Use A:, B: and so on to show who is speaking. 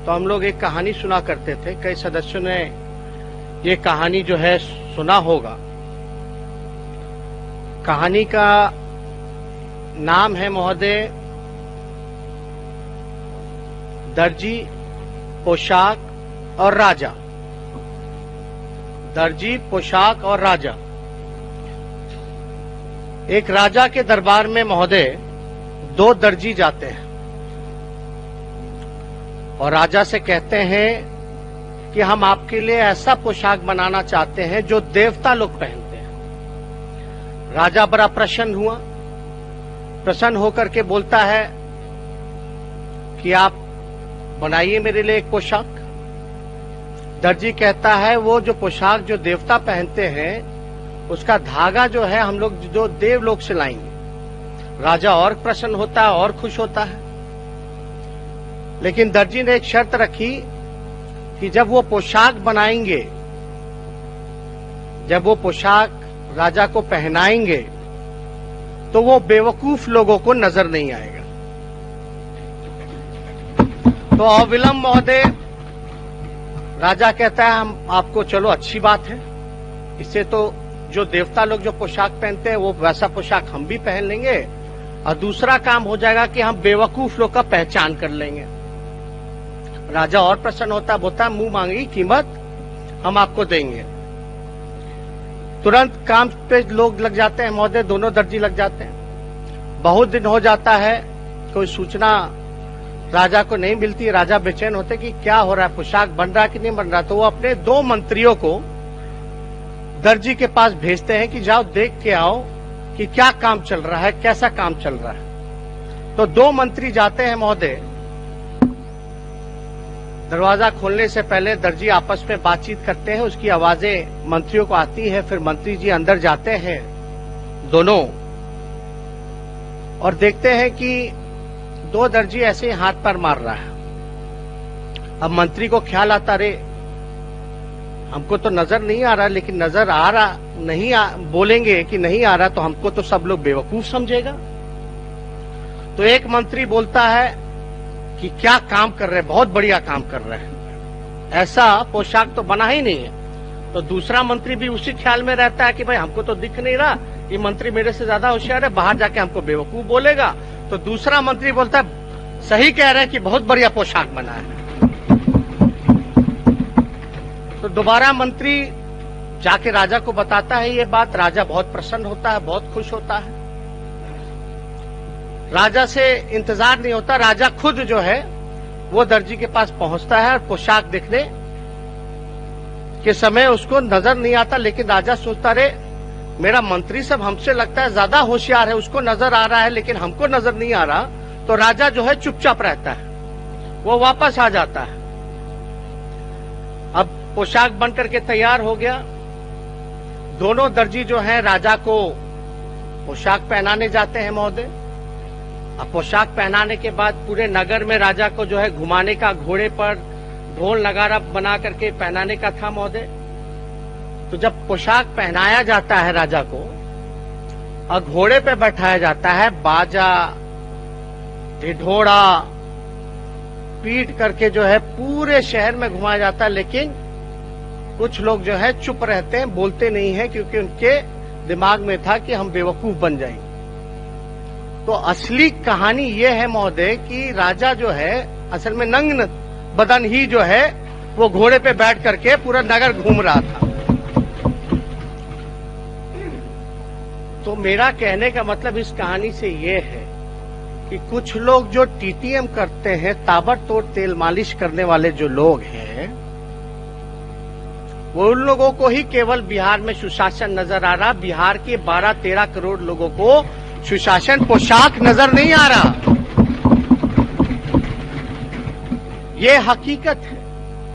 A: तो हम लोग एक कहानी सुना करते थे। कई सदस्यों ने ये कहानी जो है सुना होगा। कहानी का नाम है महोदय दर्जी, पोशाक और राजा। दर्जी, पोशाक और राजा। एक राजा के दरबार में महोदय दो दर्जी जाते हैं और राजा से कहते हैं कि हम आपके लिए ऐसा पोशाक बनाना चाहते हैं जो देवता लोग पहनते हैं। राजा बड़ा प्रसन्न हुआ। प्रसन्न होकर के बोलता है कि आप बनाइए मेरे लिए एक पोशाक। दर्जी कहता है वो जो पोशाक जो देवता पहनते हैं उसका धागा जो है हम लोग जो देवलोक से लाएंगे। राजा और प्रसन्न होता है और खुश होता है। लेकिन दर्जी ने एक शर्त रखी कि जब वो पोशाक बनाएंगे, जब वो पोशाक राजा को पहनाएंगे तो वो बेवकूफ लोगों को नजर नहीं आएगा। तो अविलंब महोदय राजा कहता है हम आपको, चलो अच्छी बात है, इससे तो जो देवता लोग जो पोशाक पहनते हैं वो वैसा पोशाक हम भी पहन लेंगे और दूसरा काम हो जाएगा कि हम बेवकूफ लोग का पहचान कर लेंगे। राजा और प्रसन्न होता, बोलता मुंह मांगी कीमत हम आपको देंगे। तुरंत काम पे लोग लग जाते हैं महोदय, दोनों दर्जी लग जाते हैं। बहुत दिन हो जाता है, कोई सूचना राजा को नहीं मिलती। राजा बेचैन होते कि क्या हो रहा है, पोशाक बन रहा कि नहीं बन रहा। तो वो अपने दो मंत्रियों को दर्जी के पास भेजते हैं कि जाओ देख के आओ कि क्या काम चल रहा है, कैसा काम चल रहा है। तो दो मंत्री जाते हैं महोदय। दरवाजा खोलने से पहले दर्जी आपस में बातचीत करते हैं, उसकी आवाजें मंत्रियों को आती है। फिर मंत्री जी अंदर जाते हैं दोनों और देखते हैं कि दो दर्जी ऐसे ही हाथ पर मार रहा है। अब मंत्री को ख्याल आता, रे हमको तो नजर नहीं आ रहा, लेकिन नजर आ रहा नहीं बोलेंगे कि नहीं आ रहा तो हमको तो सब लोग बेवकूफ समझेगा। तो एक मंत्री बोलता है कि क्या काम कर रहे हैं, बहुत बढ़िया काम कर रहे हैं, ऐसा पोशाक तो बना ही नहीं है। तो दूसरा मंत्री भी उसी ख्याल में रहता है कि भाई हमको तो दिख नहीं रहा, ये मंत्री मेरे से ज्यादा होशियार है, बाहर जाके हमको बेवकूफ बोलेगा। तो दूसरा मंत्री बोलता है सही कह रहे हैं कि बहुत बढ़िया पोशाक बना है। तो दोबारा मंत्री जाके राजा को बताता है ये बात। राजा बहुत प्रसन्न होता है, बहुत खुश होता है। राजा से इंतजार नहीं होता, राजा खुद जो है वो दर्जी के पास पहुंचता है और पोशाक देखने के समय उसको नजर नहीं आता। लेकिन राजा सोचता, रे मेरा मंत्री सब हमसे लगता है ज्यादा होशियार है, उसको नजर आ रहा है लेकिन हमको नजर नहीं आ रहा। तो राजा जो है चुपचाप रहता है, वो वापस आ जाता है। अब पोशाक बनकर के तैयार हो गया। दोनों दर्जी जो हैं राजा को पोशाक पहनाने जाते हैं महोदय। अब पोशाक पहनाने के बाद पूरे नगर में राजा को जो है घुमाने का, घोड़े पर ढोल नगारा बना करके पहनाने का था महोदय। तो जब पोशाक पहनाया जाता है राजा को और घोड़े पे बैठाया जाता है, बाजा ढिढोड़ा पीट करके जो है पूरे शहर में घुमाया जाता है। लेकिन कुछ लोग जो है चुप रहते हैं, बोलते नहीं है, क्योंकि उनके दिमाग में था कि हम बेवकूफ बन जाएंगे। तो असली कहानी ये है महोदय कि राजा जो है असल में नग्न बदन ही जो है वो घोड़े पे बैठ करके पूरा नगर घूम रहा था। तो मेरा कहने का मतलब इस कहानी से ये है कि कुछ लोग जो टीटीएम करते हैं, ताबड़तोड़ तेल मालिश करने वाले जो लोग हैं, वो उन लोगों को ही केवल बिहार में सुशासन नजर आ रहा। बिहार के 12-13 करोड़ लोगों को सुशासन पोशाक नजर नहीं आ रहा। ये हकीकत है।